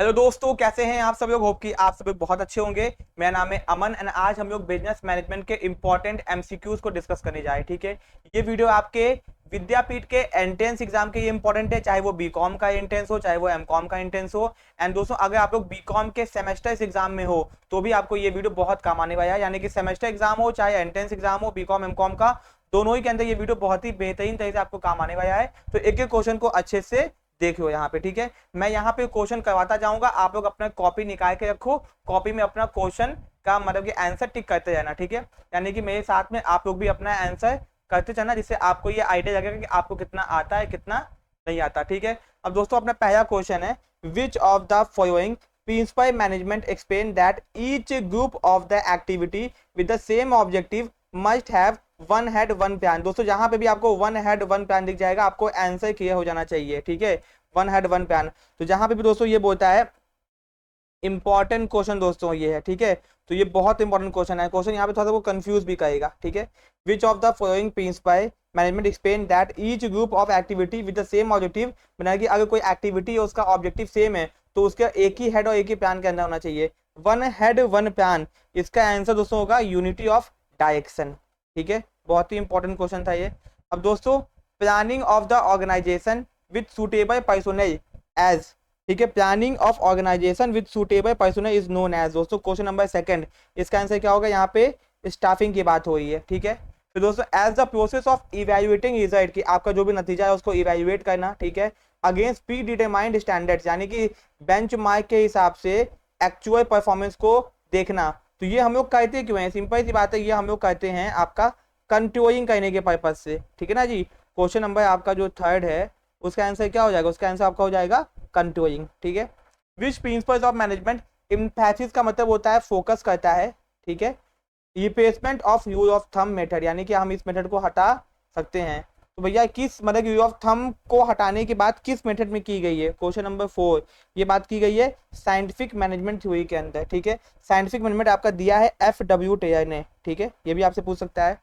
Hello दोस्तों, कैसे हैं आप सब लोग। होप कि आप सब लोग बहुत अच्छे होंगे। मेरा नाम है अमन एंड आज हम लोग बिजनेस मैनेजमेंट के इंपॉर्टेंट एमसीक्यूज को डिस्कस करने जाए। ठीक है, ये वीडियो आपके विद्यापीठ के एंट्रेंस एग्जाम के लिए इंपॉर्टेंट है, चाहे वो बीकॉम का एंट्रेंस हो चाहे वो एमकॉम का एंट्रेंस हो। एंड दोस्तों, अगर आप लोग बीकॉम के सेमेस्टर एग्जाम में हो तो भी आपको ये वीडियो बहुत काम आने वाला है। यानी कि सेमेस्टर एग्जाम हो चाहे एंट्रेंस एग्जाम हो, बीकॉम एमकॉम का दोनों ही के अंदर ये वीडियो बहुत ही बेहतरीन तरीके से आपको काम आने वाला है। तो एक एक क्वेश्चन को अच्छे से देखियो यहाँ पे। ठीक है, मैं यहाँ पे क्वेश्चन करवाता जाऊंगा, आप लोग अपना कॉपी निकाल के रखो, कॉपी में अपना क्वेश्चन का मतलब कि आंसर टिक करते जाना। ठीक है, यानी कि मेरे साथ में आप लोग भी अपना आंसर करते जाना, जिससे आपको ये आइडिया लगेगा कि आपको कितना आता है कितना नहीं आता। ठीक है, अब दोस्तों अपना पहला क्वेश्चन है, which of the following principle management explain that each group of the activity with the same objective must have one head one plan. दोस्तों यहाँ पे भी आपको वन हेड वन प्लान दिख जाएगा, आपको आंसर क्लियर हो जाना चाहिए। ठीक है, वन हेड वन प्लान। तो जहां पे भी दोस्तों ये बोलता है इंपॉर्टेंट क्वेश्चन दोस्तों ये है। ठीक है, तो ये बहुत इंपॉर्टेंट क्वेश्चन है। क्वेश्चन यहाँ पे थोड़ा सा वो कंफ्यूज भी करेगा। ठीक है, which of the following principle management explain that each group of activity with the same objective, बना कि अगर कोई एक्टिविटी है उसका ऑब्जेक्टिव सेम है तो उसका एक ही हेड और एक ही प्लान के अंदर होना चाहिए। वन हेड वन प्लान, इसका आंसर दोस्तों होगा यूनिटी ऑफ डायरेक्शन। ठीक है, बहुत ही इंपॉर्टेंट क्वेश्चन था ये। अब दोस्तों, planning of the organisation with suitable personnel as, ठीक है, planning of organisation with suitable personnel is known as. दोस्तों क्वेश्चन नंबर सेकंड, इसका आंसर क्या होगा, यहाँ पे स्टाफिंग की बात हो रही है। ठीक है, तो दोस्तों as the process of evaluating result, की आपका जो भी नतीजा है उसको इवैल्यूएट करना। ठीक है, अगेंस्ट प्री डिटरमाइंड स्टैंडर्ड्स, यानी कि बेंचमार्क के हिसाब से एक्चुअल परफॉर्मेंस को देखना। तो ये हम लोग कहते क्यों हैं, सिंपल सी बात है, ये हम लोग कहते हैं आपका कंट्रोलिंग करने के पर्पज से। ठीक है ना जी, क्वेश्चन नंबर आपका जो थर्ड है उसका आंसर क्या हो जाएगा, उसका आंसर आपका हो जाएगा कंट्रोलिंग। ठीक है, विच प्रिंसिपल्स ऑफ मैनेजमेंट, इम्पैथिस का मतलब होता है फोकस करता है। ठीक है, replacement of use of thumb method, यानी कि हम इस मेथड को हटा सकते हैं। तो भैया किस मतलब यूज ऑफ थम को हटाने की बात किस मेथड में की गई है, क्वेश्चन नंबर 4, ये बात की गई है साइंटिफिक मैनेजमेंट थ्योरी के अंदर। ठीक है, साइंटिफिक मैनेजमेंट आपका दिया है FW टेयर ने। ठीक है, ये भी आपसे पूछ सकता है।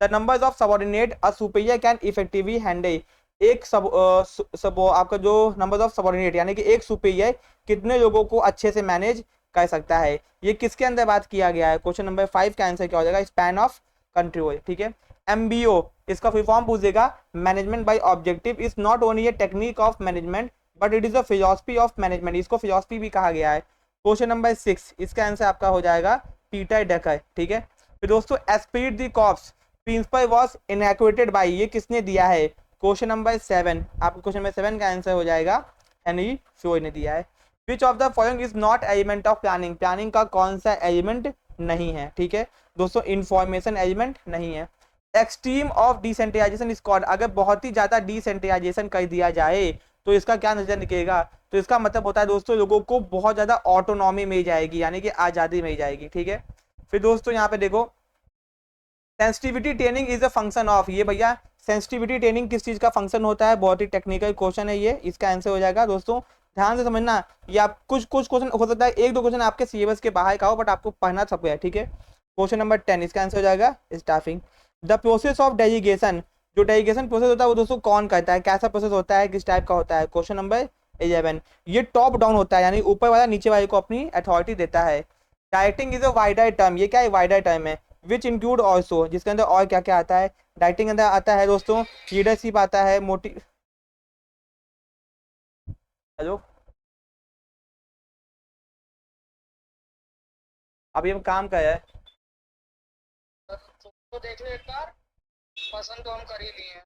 The numbers of subordinate a superior can effectively handle, एक सब आपका जो नंबर ऑफ सबऑर्डिनेट यानी कि एक सुपीरियर कितने लोगों को अच्छे से मैनेज कर सकता है, ये किसके अंदर बात किया गया है। क्वेश्चन नंबर 5 का आंसर क्या हो जाएगा, स्पैन ऑफ कंट्रोल। ठीक है, MBO, इसका फुल फॉर्म पूछेगा, management by objective is not only a technique of management but it is a philosophy of management, इसको फिलॉसफी भी कहा गया है। क्वेश्चन नंबर 6, इसका आंसर आपका हो जाएगा पीटर डकर। ठीक है, फिर दोस्तों esprit de corps principle was enunciated by, ये किसने दिया है, क्वेश्चन नंबर 7, आपको क्वेश्चन नंबर 7 का आंसर हो जाएगा हेनरी फ्योय ने दिया है। Which of the following is not element of planning, planning का कौन सा एलिमेंट नहीं है। ठीक है दोस्तों, इंफॉर्मेशन एलिमेंट नहीं है। Extreme of decentralisation is called, अगर बहुत ही ज्यादा डिसेंट्रलाइजेशन कर दिया जाए तो इसका क्या नजर निकलेगा, तो इसका मतलब होता है दोस्तों लोगों को बहुत ज्यादा ऑटोनॉमी मिल जाएगी, यानी कि आजादी मिल जाएगी। ठीक है, फिर दोस्तों यहाँ पे देखो, sensitivity training is a function of, ये भैया सेंसिटिविटी ट्रेनिंग किस चीज का फंक्शन होता है, बहुत ही टेक्निकल क्वेश्चन है ये, इसका आंसर हो जाएगा दोस्तों, ध्यान से समझना। ये आप कुछ कुछ क्वेश्चन हो सकता है एक दो क्वेश्चन आपके सिलेबस के बाहर का हो, बट आपको पढ़ना सब है। ठीक है, क्वेश्चन नंबर 10, इसका आंसर हो जाएगा staffing. The process of delegation, जो डेलीगेशन प्रोसेस होता है वो दोस्तों कौन करता है, कैसा प्रोसेस होता है, किस टाइप का होता है, क्वेश्चन नंबर 11, ये टॉप डाउन होता है, यानी ऊपर वाला नीचे वाले को अपनी अथॉरिटी देता है। Dieting is a wider term, ये क्या है, वाइडर टर्म है। विच इंक्लूड ऑल्सो, जिसके अंदर और क्या क्या आता है, डाइटिंग अंदर आता है दोस्तों लीडरशिप आता है, मोटिव, हेलो, अभी हम काम कर रहे हैं। तो देख लो एक बार, पसंद तो हम कर ही लिए हैं।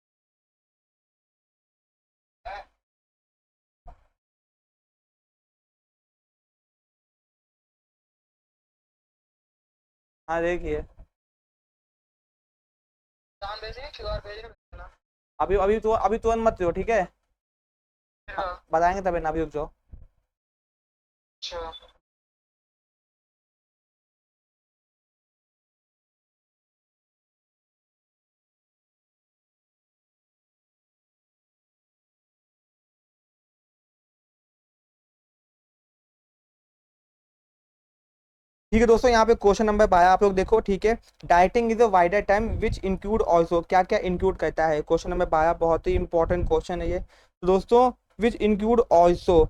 हाँ देखिए, नाम भेजें, QR भेजें, भेजना। अभी अभी तो अभी तुरंत मत दो। ठीक है, हाँ, हाँ, बताएंगे तभी ना, अभी रुक जाओ। अच्छा। ठीक है दोस्तों, यहाँ पे क्वेश्चन नंबर 12 आप लोग देखो। ठीक है, dieting is a wider term which include also, क्या क्या इंक्लूड करता है, क्वेश्चन नंबर 12 बहुत ही इंपॉर्टेंट क्वेश्चन है ये। तो दोस्तों which include also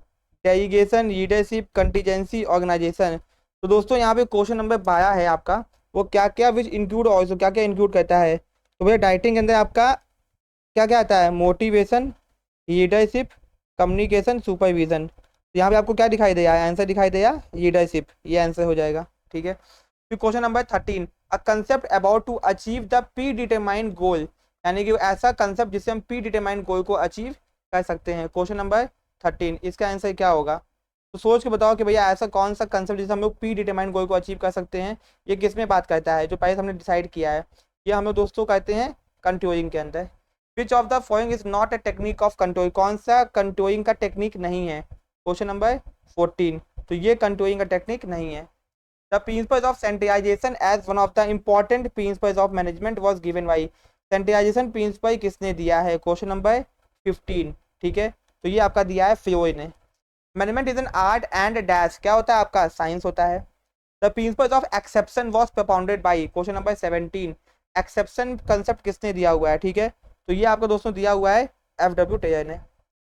delegation, leadership, contingency, organisation. तो दोस्तों यहाँ पे क्वेश्चन नंबर 12 है आपका, वो क्या क्या विच इंक्लूड ऑल्सो, क्या क्या इंक्लूड करता है। तो भैया डाइटिंग के अंदर आपका क्या क्या आता है, मोटिवेशन, लीडरशिप, कम्युनिकेशन, सुपरविजन। तो यहाँ पे आपको क्या दिखाई दिया, आंसर दिखाई दिया लीडरशिप, ये आंसर हो जाएगा। ठीक है, फिर question number 13, a concept about to achieve the predetermined goal, यानी कि ऐसा कंसेप्ट जिससे हम प्री डिटरमाइंड गोल को अचीव कर सकते हैं। क्वेश्चन नंबर 13, इसका आंसर क्या होगा। तो सोच के बताओ कि भैया ऐसा कौन सा कंसेप्ट जिससे हम लोग प्री डिटरमाइंड गोल को अचीव कर सकते हैं, ये किस में बात करता है, जो पहले हमने डिसाइड किया है। ये हम लोग दोस्तों कहते हैं कंट्रोलिंग के अंदर। विच of the following is not a technique of control, कौन सा कंट्रोलिंग का टेक्निक नहीं है। क्वेश्चन नंबर 14, तो ये कंट्रोलिंग का टेक्निक नहीं है। The principle of centralisation as one of the important principles of management was given by, centralisation principle किसने दिया है। क्वेश्चन नंबर 15, ठीक है, तो ये आपका दिया है फ्लोय ने। Management is an art and dash, क्या होता है आपका, साइंस होता है। The principles of exception was propounded by, question number 17, exception concept किसने दिया हुआ है। ठीक है, तो ये आपका दोस्तों दिया हुआ है FW टेलर ने।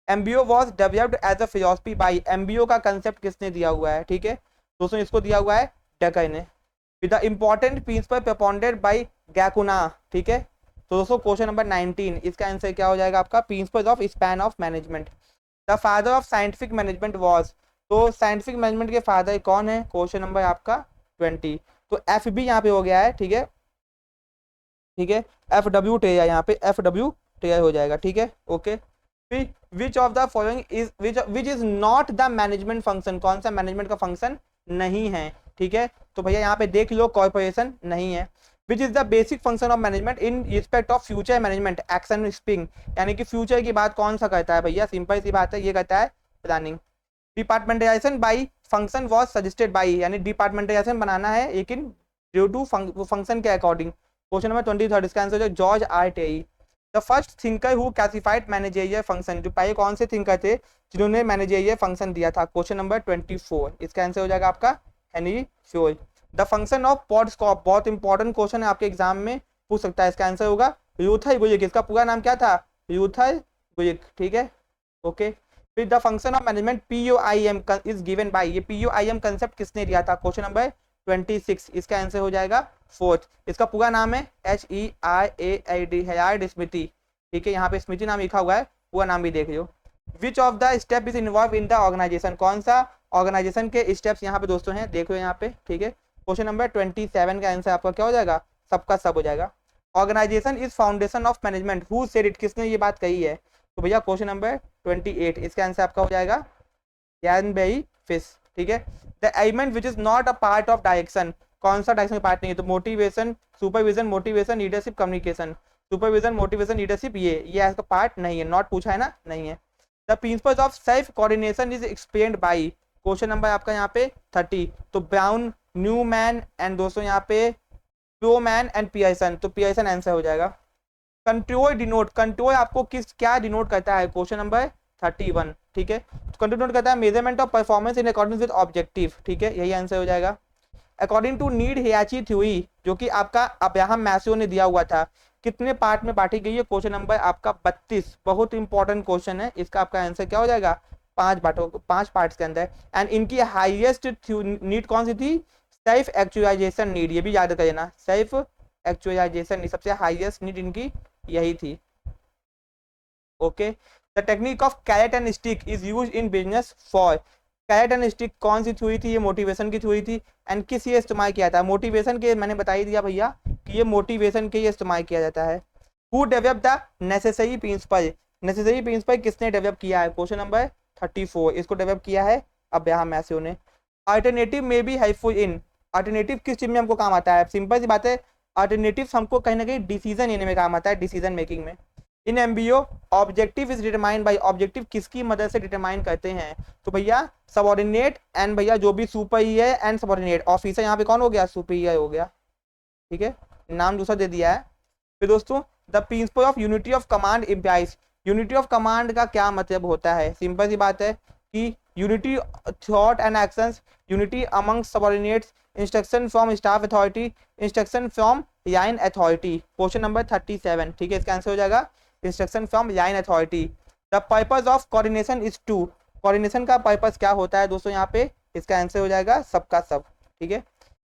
MBO was developed as a philosophy by, MBO का कंसेप्ट किसने दिया हुआ है। ठीक है दोस्तों, इसको दिया हुआ है डेकर ने। With the important principle propounded by गैकुना। ठीक है, तो दोस्तों क्वेश्चन नंबर 19, इसका आंसर क्या हो जाएगा आपका, principle of span of management. The father of scientific management was, तो साइंटिफिक मैनेजमेंट के फादर कौन है, क्वेश्चन नंबर आपका 20। तो एफ भी यहाँ पे हो गया है। ठीक है, ठीक है, FW टेयर, यहाँ पे FW टेयर हो जाएगा। ठीक है, okay. Which of the following is which is not the management function, कौन सा मैनेजमेंट का फंक्शन नहीं है। ठीक है, तो भैया यहाँ पे देख लो, कॉर्पोरेशन नहीं है। Which is the basic function of management in respect of future management, action spring, यानी कि फ्यूचर की बात कौन सा करता है भैया, सिंपल सी बात है, ये करता है planning. Departmentalization by function was suggested by, यानी डिपार्टमेंटाइजेशन बनाना है लेकिन ड्यू टू फंक्शन के अकॉर्डिंग। क्वेश्चन नंबर 23, इसका आंसर है George R Terry. The first thinker who classified managerial function, जो पहले कौन से थिंकर थे जिन्होंने मैनेजेरियल फंक्शन दिया था। क्वेश्चन नंबर 24, इसका आंसर हो जाएगा आपका Henri Fayol. The function of PODSCORP, बहुत इंपॉर्टेंट क्वेश्चन है, आपके एग्जाम में पूछ सकता है। इसका आंसर होगा ल्यूथर बुयिक, इसका पूरा नाम क्या था, ल्यूथर बुयिक। ठीक है, ओके। फिर the function of management POIM is given by, ये POIM कंसेप्ट किसने दिया था। क्वेश्चन नंबर 26, इसका आंसर हो जाएगा फोर्थ। इसका पूरा नाम है HERAD, हेराल्ड स्मिथी। ठीक है, यहाँ पे स्मिथी नाम लिखा हुआ है, पूरा नाम भी देख लो। Which of the step is involve in the organisation, कौन सा ऑर्गेनाइजेशन के स्टेप्स यहाँ पे दोस्तों हैं, देख लो यहाँ पे। ठीक है, क्वेश्चन नंबर 27 का आंसर आपका क्या हो जाएगा, सबका सब हो जाएगा। Organisation is foundation of management, who said it, किसने ये बात कही है। तो भैया क्वेश्चन नंबर 28, इसका आंसर आपका हो जाएगा यान बेई फिश। ठीक है, the element which is not a part of direction, कौन सा डायरेक्शन पार्ट नहीं है, तो motivation, supervision, motivation, leadership, communication. Supervision, motivation, leadership, ये इसका पार्ट नहीं है, नॉट पूछा है ना, नहीं है। The principles of self coordination is explained by, question number आपका यहाँ पे 30, तो ब्राउन, न्यूमैन एंड दोस्तों यहाँ पे प्योमैन एंड पियर्सन, तो पियर्सन आंसर हो जाएगा। कंट्रोल डिनोट, कंट्रोल आपको किस क्या डिनोट करता है, क्वेश्चन नंबर 31। ठीक है, तो कंट्रोल डिनोट करता है measurement of performance in according with objective. ठीक है, यही आंसर हो जाएगा। अकॉर्डिंग टू नीड हियाची थ्योरी, जो कि आपका अब्राहम मैस्लो ने दिया हुआ था, कितने पार्ट में बांटी गई है, क्वेश्चन नंबर आपका 32, बहुत इंपॉर्टेंट क्वेश्चन है, इसका आपका आंसर क्या हो जाएगा, 5 पार्ट्स के अंदर। एंड इनकी हाईएस्ट नीड कौन सी थी, सेल्फ एक्चुअलाइजेशन नीड, ये भी याद कर लेना, सेल्फ एक्चुअलाइजेशन नीड, सबसे हाईएस्ट नीड इनकी यही थी। Okay, the technique of carrot and stick is use in business for, carrot and stick कौन सी थ्योरी थी, ये मोटिवेशन की थ्योरी थी। एंड किस ये इस्तेमाल किया था, मोटिवेशन के, मैंने बता ही दिया भैया कि ये मोटिवेशन के लिए इस्तेमाल किया जाता है। Who develop the necessary principle, necessary principle किसने डेवलप किया है, क्वेश्चन नंबर 34, इसको डेवलप किया है अब्राहम मैस्लो ने। अल्टरनेटिव में भी हेल्पफुल इन, अल्टरनेटिव किस चीज में हमको काम आता है, सिंपल सी बात है, अल्टरनेटिव हमको कहीं ना कहीं डिसीजन लेने में काम आता है, डिसीजन मेकिंग में। In MBO objective is determined by, objective किसकी मदद से डिटरमाइन करते हैं, तो भैया सबऑर्डिनेट एंड भैया जो भी सुपीरियर एंड सबऑर्डिनेट, ऑफिसर यहाँ पे कौन हो गया, सुपीरियर हो गया। ठीक है, नाम दूसरा दे दिया है। फिर दोस्तों the principle of unity of command implies, unity of command का क्या मतलब होता है, सिंपल सी बात है कि unity thought and actions, unity among subordinates, instruction from staff authority, instruction from line authority. Question number 37, ठीक है, इसका आंसर हो जाएगा instruction from line authority. The purpose of coordination is to, coordination का पर्पस क्या होता है दोस्तों यहाँ पे, इसका आंसर हो जाएगा सबका सब, ठीक है।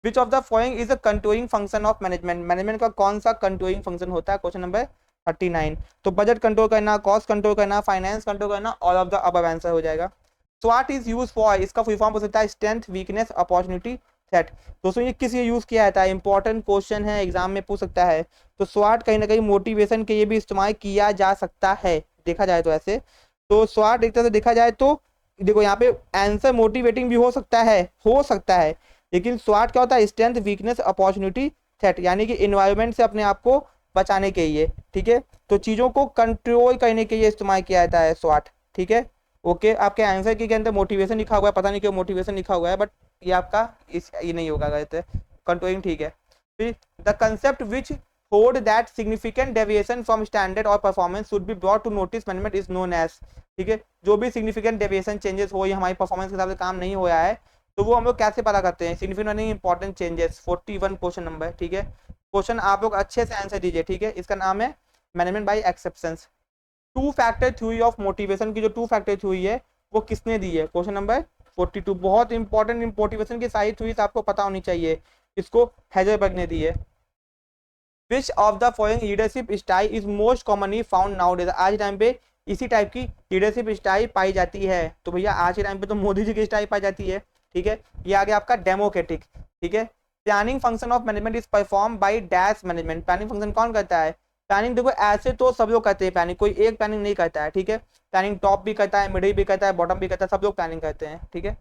Which of the following is a controlling function of management, management का कौन सा कंट्रोलिंग फंक्शन होता है, क्वेश्चन नंबर 39। तो बजट कंट्रोल करना, कॉस्ट कंट्रोल करना, फाइनेंस कंट्रोल करना, all of the above answer हो जाएगा। SWOT इज यूज फॉर, इसका फुल फॉर्म हो सकता है स्ट्रेंथ, वीकनेस, अपॉर्चुनिटी, थ्रेट। दोस्तों ये किस लिए यूज किया जाता है, इंपॉर्टेंट क्वेश्चन है, एग्जाम में पूछ सकता है। तो SWOT कहीं ना कहीं मोटिवेशन के लिए भी इस्तेमाल किया जा सकता है, देखा जाए तो ऐसे। तो SWOT एक तरह से देखा जाए तो देखो यहाँ पे आंसर मोटिवेटिंग भी हो सकता है, लेकिन SWOT क्या होता है, स्ट्रेंथ, वीकनेस, अपॉर्चुनिटी, थ्रेट, यानी कि इन्वायरमेंट से अपने आप को बचाने के लिए, ठीक है। तो चीज़ों को कंट्रोल करने के लिए इस्तेमाल किया जाता है SWOT, ठीक है। ओके, आपके आंसर के अंदर मोटिवेशन लिखा हुआ है, पता नहीं क्यों मोटिवेशन लिखा हुआ है, बट ये आपका ये नहीं होगा, गलत है, कंट्रोलिंग ठीक है। फिर the concept which hold that significant deviation from standard और performance should be brought to notice management is known as, ठीक है। जो भी सिग्निफिकेंट डेविएशन चेंजेस हो, ये हमारी परफॉर्मेंस के हिसाब से काम नहीं हो रहा है, तो वो हम लोग कैसे पता करते हैं, significant important changes, 41 question number, ठीक है। क्वेश्चन आप लोग अच्छे से आंसर दीजिए, ठीक है। इसका नाम है management by exceptions. Two factor theory of motivation की जो टू फैक्टर थ्योरी है वो किसने दी है, क्वेश्चन नंबर 42। बहुत इंपॉर्टेंट, मोटिवेशन की सारी थ्योरीज आपको पता होनी चाहिए, इसको हेजरबर्ग ने दी है। Which of the following leadership style is most commonly found nowadays, आज टाइम पे इसी टाइप की लीडरशिप स्टाइल पाई जाती है, तो भैया आज के टाइम पे तो मोदी जी की स्टाइल पाई जाती है, ठीक है। ये आ गया आपका डेमोक्रेटिक, ठीक है। Planning function of management is perform by dash management, planning function कौन करता है, प्लानिंग देखो ऐसे तो सब लोग करते हैं प्लानिंग, कोई एक प्लानिंग नहीं करता है, ठीक है। प्लानिंग टॉप भी करता है, मिडिल भी करता है, बॉटम भी करता है, सब लोग प्लानिंग करते हैं, ठीक है।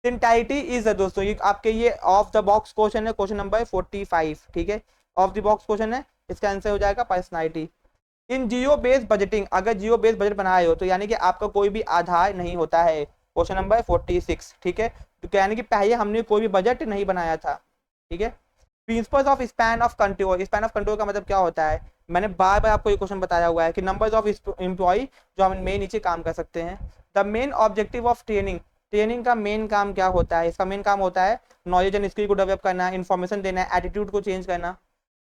सिंटाइटी इज दोस्तों ये आपके ये ऑफ द बॉक्स क्वेश्चन है, क्वेश्चन नंबर 45, ठीक है। ऑफ द बॉक्स क्वेश्चन है, इसका आंसर हो जाएगा पर्सनालिटी। इन जियो बेस्ड बजटिंग, अगर जियो बेस्ड बजट बनाए हो तो यानी कि आपका कोई भी आधार नहीं होता है, क्वेश्चन नंबर 46, ठीक है। तो यानी कि पहले हमने कोई भी बजट नहीं बनाया था, ठीक है। Principles of span of control, span of control का मतलब क्या होता है, मैंने बार बार आपको ये क्वेश्चन बताया हुआ है कि नंबर्स ऑफ एम्प्लॉय जो हम मेन नीचे काम कर सकते हैं। The main objective of training, training का मेन काम क्या होता है, इसका मेन काम होता है नॉलेज एंड स्किल को डेवलप करना, इन्फॉर्मेशन देना, एटीट्यूड को चेंज करना।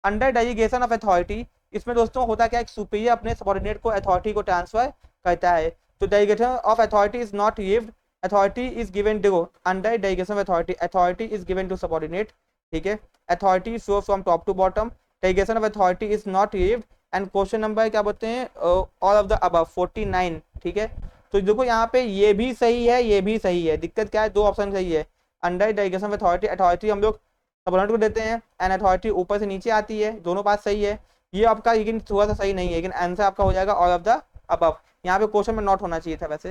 अंडर डेलीगेशन ऑफ अथॉरिटी, इसमें दोस्तों होता क्या है, एक सुपीरियर अपने सबॉर्डिनेट को अथॉरिटी को ट्रांसफर करता है। तो delegation of authority is not gived, authority is given to, under delegation of authority authority is given to subordinate, ठीक है। Authority flow from top to bottom, delegation of authority is not gived, and question number क्या बोलते हैं, all of the above 49, ठीक है। तो देखो यहाँ पे ये भी सही है, ये भी सही है, दिक्कत क्या है, दो ऑप्शन सही है। Under delegation of authority, authority हम लोग सबॉर्डिनेट को देते हैं, एंड अथॉरिटी ऊपर से नीचे आती है, दोनों बात सही है। ये आपका लेकिन थोड़ा सा सही नहीं है, लेकिन आंसर आपका हो जाएगा ऑल ऑफ द अबव, यहाँ पे क्वेश्चन में नॉट होना चाहिए था वैसे।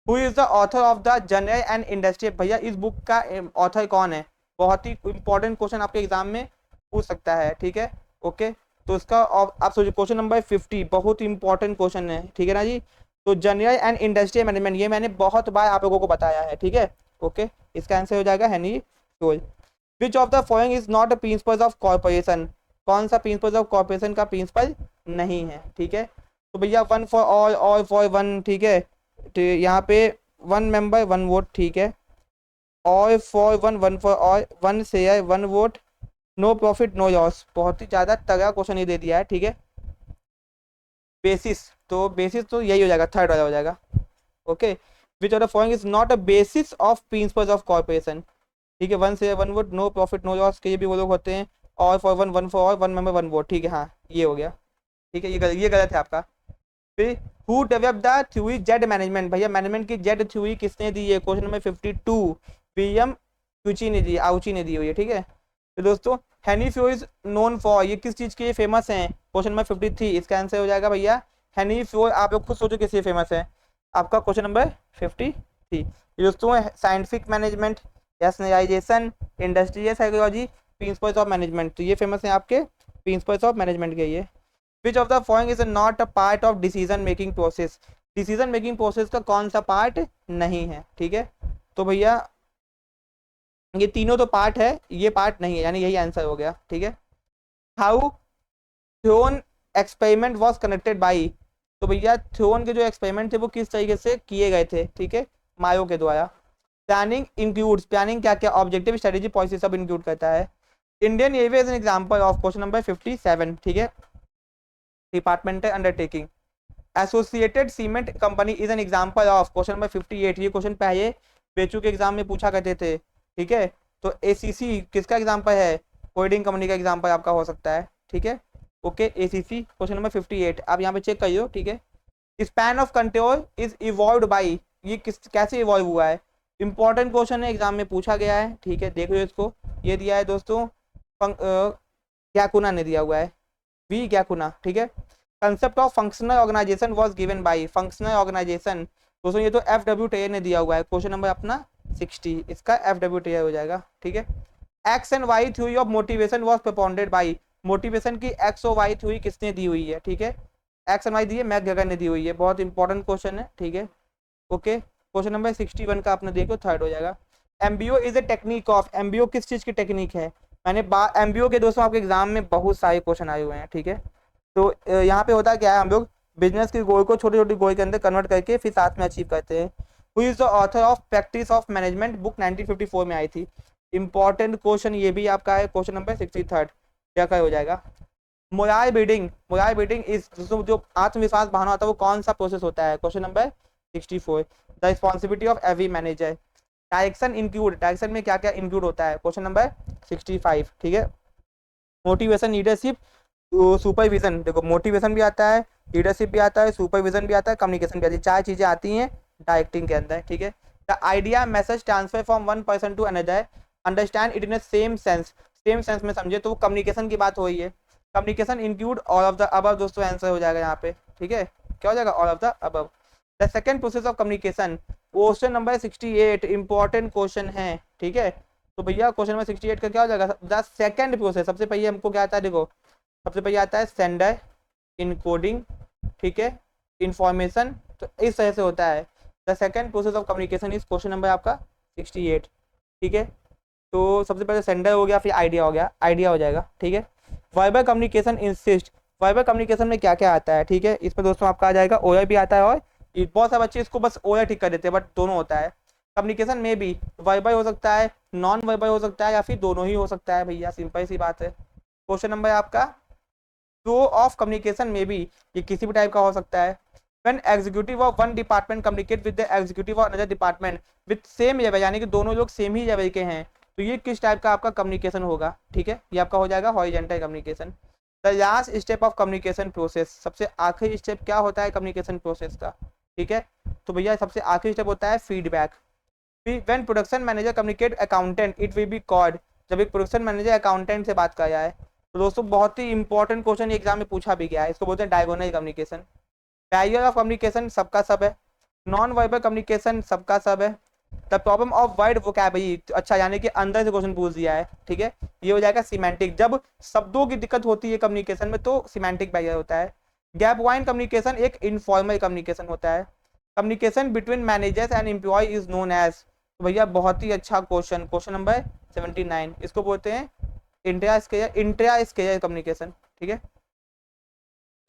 Who is the author of the general and industry, भैया इस बुक का ऑथर कौन है, बहुत ही इंपॉर्टेंट क्वेश्चन आपके एग्जाम में पूछ सकता है, ठीक है। ओके, तो इसका आप सोचिए क्वेश्चन नंबर 50, बहुत इंपॉर्टेंट क्वेश्चन है, ठीक है ना जी। तो जनरल एंड इंडस्ट्रियल मैनेजमेंट ये मैंने बहुत बार आप लोगों को बताया है, ठीक है। ओके, इसका आंसर हो जाएगा Henry Fayol. Which of the following is not a principle of corporation, कौन सा प्रिंसिपल ऑफ कॉर्पोरेशन का प्रिंसिपल नहीं है, ठीक है। तो भैया one for all for one, ठीक है। तो यहाँ पे वन मेंबर वन वोट, ठीक है। All for one, one for all, one share one vote, no profit no loss, बहुत ही ज़्यादा तगड़ा क्वेश्चन ये दे दिया है, ठीक है। बेसिस, तो बेसिस तो यही हो जाएगा, थर्ड वाला हो जाएगा। Okay, which of the following is not a basis of principles of corporation, ठीक है। One share one vote, no profit no loss के ये भी वो लोग होते हैं, all for one, one for all, one member one vote, ठीक है। हाँ, ये हो गया, ठीक है। ये गलत है आपका। फिर who develop the theory Z management, भैया मैनेजमेंट की जेड थ्योरी किसने दी है, क्वेश्चन नंबर 52, विलियम क्यूची ने दी, आउची ने दी हुई है, ठीक है। तो दोस्तों Henry Fayol is known for, ये किस चीज़ के लिए फेमस हैं, क्वेश्चन नंबर 53, इसका आंसर हो जाएगा भैया हेनरी फ्योल। आप लोग खुद सोचो किस लिए फेमस है, आपका क्वेश्चन नंबर 53। दोस्तों scientific management, rationalisation, industrial psychology, principles of management, तो ये फेमस है आपके प्रिंसिपल्स ऑफ मैनेजमेंट के ये। विच of the following is not a part of decision making process, decision making process का कौन सा पार्ट नहीं है, ठीक है। तो भैया ये तीनों तो पार्ट है, ये पार्ट नहीं है, यानी यही आंसर हो गया, ठीक है। How Hawthorne experiment was connected by, तो भैया थ्योन के जो एक्सपेरिमेंट थे वो किस तरीके से किए गए थे, ठीक है, मायो के द्वारा। प्लानिंग इंक्लूड्स, प्लानिंग क्या क्या, ऑब्जेक्टिव स्ट्रेटेजी पॉलिसी सब इंक्लूड करता है। Indian navy as an example of, question number 57, ठीक है। Departmental undertaking, associated cement company is an example of, question number 58। ये क्वेश्चन पहले बेचू के एग्जाम में पूछा करते थे, ठीक है। तो एसीसी किसका एग्जांपल है, कोडिंग कंपनी का एग्जांपल आपका हो सकता है, ठीक है। ओके, एसीसी क्वेश्चन नंबर 58 आप यहाँ पे चेक करियो, ठीक है। Span of control is evolved by, ये किस कैसे इवॉल्व हुआ है, इंपॉर्टेंट क्वेश्चन है, एग्जाम में पूछा गया है, ठीक है। देख लो इसको, ये दिया है दोस्तों, ग्याकुना ने दिया हुआ है, वी ग्याकुना, ठीक है। Concept of functional organisation was given by, functional organisation दोस्तों ये तो एफ डब्ल्यू ने दिया हुआ है, क्वेश्चन नंबर अपना 60, इसका एफ डब्ल्यू हो जाएगा, ठीक है। X and Y theory of motivation was propounded by, motivation की एक्स और वाई थ्योरी किसने दी हुई है, ठीक है। एक्स एंड वाई दी है, मैकग्रेगर ने दी हुई है, बहुत इंपॉर्टेंट क्वेश्चन है, ठीक है। ओके, क्वेश्चन नंबर 61 का आपने देखो, थर्ड हो जाएगा। MBO is a technique of, MBO किस चीज की टेक्निक है, मैंने एमबीओ के दोस्तों आपके एग्जाम में बहुत सारे क्वेश्चन आए हुए हैं, ठीक है। तो यहाँ पे होता क्या है, हम लोग बिजनेस की गोल को छोटे छोटे गोल के अंदर कन्वर्ट करके फिर साथ में अचीव करते हैं। Who is the author of practice of management, book 1954 में आई थी। इंपॉर्टेंट क्वेश्चन ये भी आपका है, क्वेश्चन नंबर 63 क्या हो जाएगा। Morale building, morale building is जो आत्मविश्वास बढ़ाना होता है वो कौन सा प्रोसेस होता है, question number 64। The responsibility of every manager, direction include, direction में क्या क्या इंक्लूड होता है, क्वेश्चन नंबर 65, ठीक है। मोटिवेशन, लीडरशिप, सुपरविजन, देखो मोटिवेशन भी आता है, लीडरशिप भी आता है, सुपरविजन भी आता है, कम्युनिकेशन भी आती है, चार चीजें आती हैं डायरेक्टिंग के अंदर, ठीक है। The idea message transfer from one person to another, understand it in a same sense, same sense में समझे तो वो कम्युनिकेशन की बात हो रही है। Communication include all of the above, दोस्तों आंसर हो जाएगा यहाँ पे, ठीक है। क्या हो जाएगा, all of the above. The second process of communication, question number 68 important question है, ठीक है। तो भैया क्वेश्चन नंबर 68 का क्या हो जाएगा, द सेकंड प्रोसेस, सबसे पहले हमको क्या आता है, देखो सबसे पहले आता है सेंडर, इनकोडिंग, ठीक है, इंफॉर्मेशन, तो इस तरह से होता है। The second process of communication is question number आपका 68, ठीक है। तो सबसे पहले सेंडर हो गया, फिर आइडिया हो गया, आइडिया हो जाएगा, ठीक है। Verbal communication insist, verbal communication में क्या क्या आता है, ठीक है। इसमें दोस्तों आपका आ जाएगा ओयर भी आता है, और बहुत सारे बच्चे इसको बस ओयर ठीक कर देते हैं, बट दोनों होता है। कम्युनिकेशन में भी वर्बल हो सकता है, नॉन वर्बल हो सकता है, या फिर दोनों ही हो सकता है भैया, सिंपल सी बात है। क्वेश्चन नंबर आपका फ्लो ऑफ कम्युनिकेशन में भी ये किसी भी टाइप का हो सकता है। When executive of one department communicate with the executive of another department with same level, यानी कि दोनों लोग सेम ही लेवल के हैं, तो ये किस टाइप का आपका कम्युनिकेशन होगा, ठीक है। ये आपका हो जाएगा horizontal communication. The last step of communication process, सबसे आखिरी स्टेप क्या होता है कम्युनिकेशन प्रोसेस का, ठीक है। तो भैया सबसे आखिरी स्टेप होता है feedback. When production manager communicate accountant it will be called, जब एक प्रोडक्शन मैनेजर अकाउंटेंट से बात कर रहा है, तो दोस्तों बहुत ही इंपॉर्टेंट क्वेश्चन एग्जाम में पूछा भी गया है, इसको बोलते हैं diagonal communication. Barrier of communication सबका सब है, नॉन वर्बल कम्युनिकेशन सबका सब है। The problem of wide vocabulary, अच्छा यानी कि अंदर से क्वेश्चन पूछ दिया है, ठीक है। ये हो जाएगा सिमेंटिक, जब शब्दों की दिक्कत होती है कम्युनिकेशन में तो सिमेंटिक बैरियर होता है। गैप वाइन कम्युनिकेशन एक इनफॉर्मल कम्युनिकेशन होता है। Communication between managers and employee is known as, तो भैया बहुत ही अच्छा क्वेश्चन, क्वेश्चन नंबर 79, इसको बोलते हैं इंट्रा स्केलर कम्युनिकेशन, ठीक है।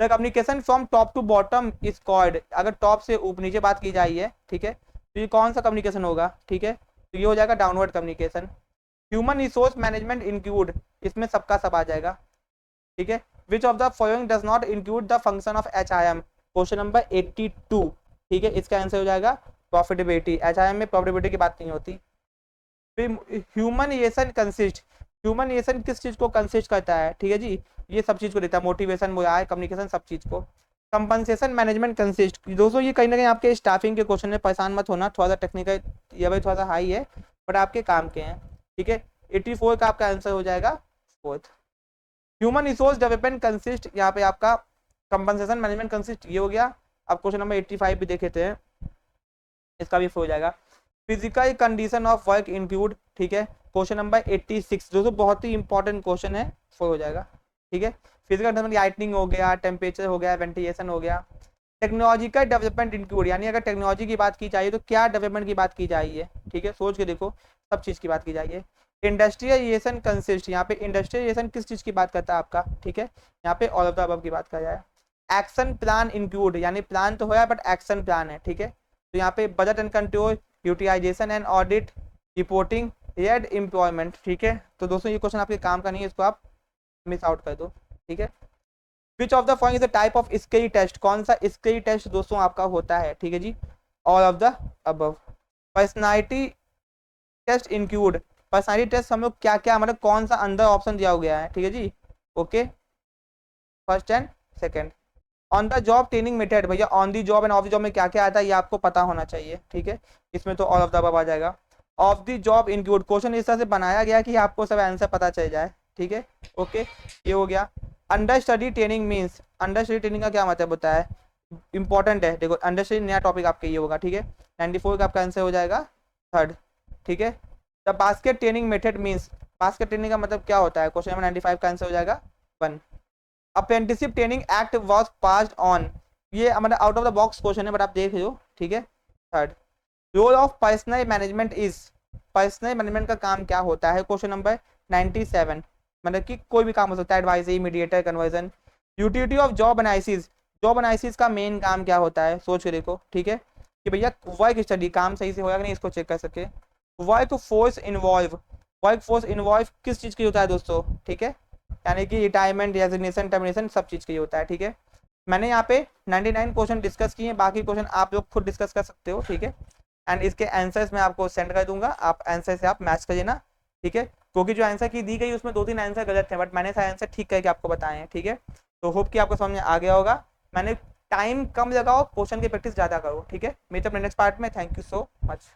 The communication from top to bottom is called, अगर टॉप से ऊपर नीचे बात की जाए है, ठीक है, तो ये कौन सा कम्युनिकेशन होगा, ठीक है। तो ये हो जाएगा downward communication. Human resource management include, इसमें सबका सब आ जाएगा, ठीक है। Which of the following does not include the function of HIM, question number 82, ठीक है। इसका आंसर हो जाएगा प्रॉफिटेबिलिटी, HIM में प्रॉफिटेबिलिटी की बात नहीं होती। फिर ह्यूमन कंसिस्ट, ह्यूमन किस चीज को कंसिस्ट करता है, ठीक है जी, ये सब चीज को देता है, मोटिवेशन, मोराल, कम्युनिकेशन, सब चीज को। कंपनसेशन मैनेजमेंट कंसिस्ट, दोस्तों ये कहीं ना कहीं आपके स्टाफिंग के क्वेश्चन में, परेशान मत होना, थोड़ा सा टेक्निकल ये भाई थोड़ा सा हाई है, बट आपके काम के हैं, ठीक है। 84 का आपका आंसर हो जाएगा fourth. Human resource development consist, यहाँ पे आपका कंपनसेशन मैनेजमेंट कंसिस्ट, ये हो गया। अब क्वेश्चन नंबर 85 भी देखे थे, इसका भी हो जाएगा। Physical condition of work include, ठीक है, क्वेश्चन नंबर 86, दोस्तों बहुत ही इंपॉर्टेंट क्वेश्चन है, 4 हो जाएगा, ठीक है। फिजिकल कंडीशन लाइटनिंग हो गया, टेम्परेचर हो गया, वेंटिलेशन हो गया। टेक्नोलॉजिकल डेवलपमेंट इंक्लूड, यानी अगर टेक्नोलॉजी की बात की जाए तो क्या डेवलपमेंट की बात की जाइए, ठीक है, सोच के देखो, सब चीज़ की बात की जाइए। इंडस्ट्रियलाइजेशन कंसिस्ट, यहाँ पे इंडस्ट्रियलाइजेशन किस चीज़ की बात करता है आपका, ठीक है, यहाँ पे ऑल ऑफ द अबव की बात करा जाए। एक्शन प्लान इंक्लूड, यानी प्लान तो है बट एक्शन प्लान है, ठीक है। तो यहाँ पे budget and control, utilisation and audit, reporting, aid employment, ठीक है। तो दोस्तों ये क्वेश्चन आपके काम का नहीं है, इसको आप मिस आउट कर दो, ठीक है। Which of the following is the type of sky test, कौन सा स्केई टेस्ट दोस्तों आपका होता है, ठीक है जी, all of the above. Personality test include, personality test हम लोग क्या क्या मतलब कौन सा अंदर ऑप्शन दिया गया है, ठीक है जी, okay, first and second. On the job training method, भैया on the job and off the job में क्या क्या आता है ये आपको पता होना चाहिए, ठीक है, इसमें तो ऑल ऑफ द अबव आ जाएगा। Of the job include, question इस तरह से बनाया गया कि आपको सब आंसर पता चल जाए, ठीक है, ओके, ये हो गया। Under study training means, under study training का क्या मतलब होता है, इंपॉर्टेंट है, देखो अंडर स्टडी नया टॉपिक आपका ये होगा, ठीक है, 94 का आपका आंसर हो जाएगा थर्ड, ठीक है। The basket training method means, basket training का मतलब क्या होता है, क्वेश्चन नंबर 95 का आंसर हो जाएगा 1। Apprenticeship training act was passed on, ये मतलब out of the box question है बट आप देख लो, ठीक है, third. Role of personnel management is, personnel management का काम क्या होता है, क्वेश्चन नंबर 97, मतलब कि कोई भी काम हो सकता है, advisory, mediator, conversion. Utility of job analysis, job analysis का मेन काम क्या होता है, सोच के देखो, ठीक है, कि भैया वर्क स्टडी काम सही से होगा कि नहीं इसको चेक कर सके। Work force involve, work force involve किस चीज़ की होता है दोस्तों, ठीक है, यानी कि रिटायरमेंट, रेजिग्नेशन, टर्मिनेशन सब चीज़ के लिए होता है, ठीक है। मैंने यहाँ पे 99 क्वेश्चन डिस्कस किए हैं, बाकी क्वेश्चन आप लोग खुद डिस्कस कर सकते हो, ठीक है, एंड इसके आंसर्स मैं आपको सेंड कर दूंगा, आप आंसर से आप मैच कर लेना, ठीक है, क्योंकि जो आंसर की दी गई उसमें 2-3 आंसर गलत थे बट मैंने सारे आंसर ठीक करके आपको बताए हैं, ठीक है। तो होप कि आपको समझ में आ गया होगा, मैंने टाइम कम लगाओ, क्वेश्चन की प्रैक्टिस ज़्यादा करो, ठीक है। मिलते हैं अपने नेक्स्ट पार्ट में, थैंक यू सो मच।